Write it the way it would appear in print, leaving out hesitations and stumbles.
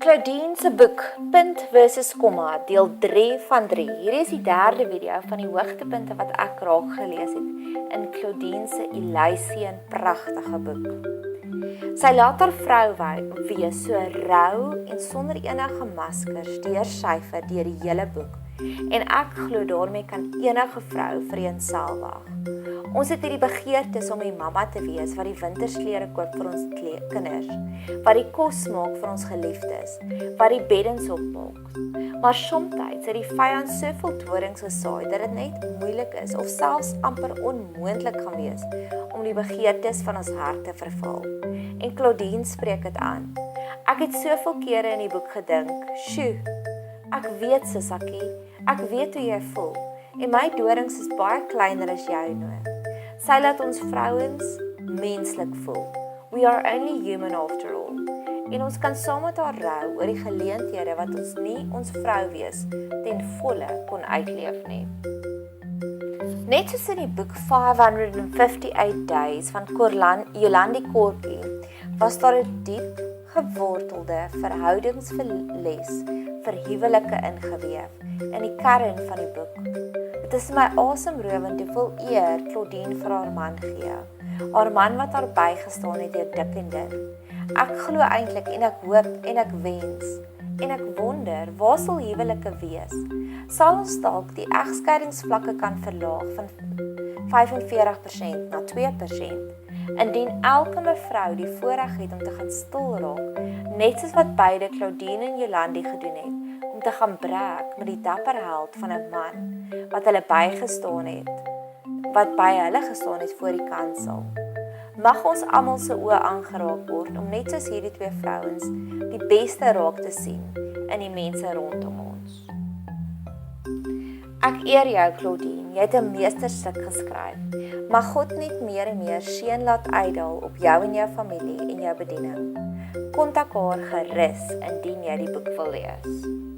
Claudine se boek Punt versus Komma, deel 3 van 3. Hier is die derde video van die hoogtepunte wat ek raak gelees het in Claudine se Elysian pragtige boek. Sy laat haar vrou wees so rou en sonder enige maskers deursyfer deur die hele boek. En ek glo daarmee kan enige vrou vereenselwig. Ons het hierdie begeertes om die mamma te wees wat die wintersklere koop vir ons kinders, wat die kos maak vir ons geliefdes, wat die beddens opmaak. Maar soms het die vyand soveel dorings gesaai dat dit net moeilik is of selfs amper onmoontlik gaan wees om die begeertes van ons hart te vervul. En Claudine spreek dit aan. Ek het soveel kere in die boek gedink, "Sjoe, ek weet Sissakie, ek weet hoe jy voel en my dorings is baie kleiner as joune." Sy laat ons vrouens menslik voel. We are only human after all. En ons kan saam met haar rou oor die geleenthede wat ons nie ons vrou wees ten volle kon uitleef nie. Net soos in die boek 558 Days van Yolandi Korpi was daar 'n diep gewortelde verhoudingsles vir huwelike ingeweef in die kern van die boek. Dit is my asemrowend hoeveel eer Claudine vir haar man gee. Haar man wat haar bygestaan het deur dik en dun. Ek glo eintlik en ek hoop en ek wens en ek wonder, waar sal huwelike wees? Sal ons dalk die egskeidingsvlakke kan verlaag van 45% na 2%? Indien elke mevrou die voorreg het om te gaan stil raak, net soos wat beide Claudine en Yolandi gedoen het, om te gaan breek met die dapper held van 'n man wat hulle bygestaan het, wat by hulle gestaan het voor die kansel. Mag ons almal se oë aangeraak word om net soos hierdie twee vrouens die beste raak te sien in die mense rondom ons. Ek eer jou, Claudine, jy het 'n meesterstuk geskryf. Mag God net meer en meer seën laat uitdaal op jou en jou familie en jou bediening. Kontak haar gerus indien jy die boek wil lees.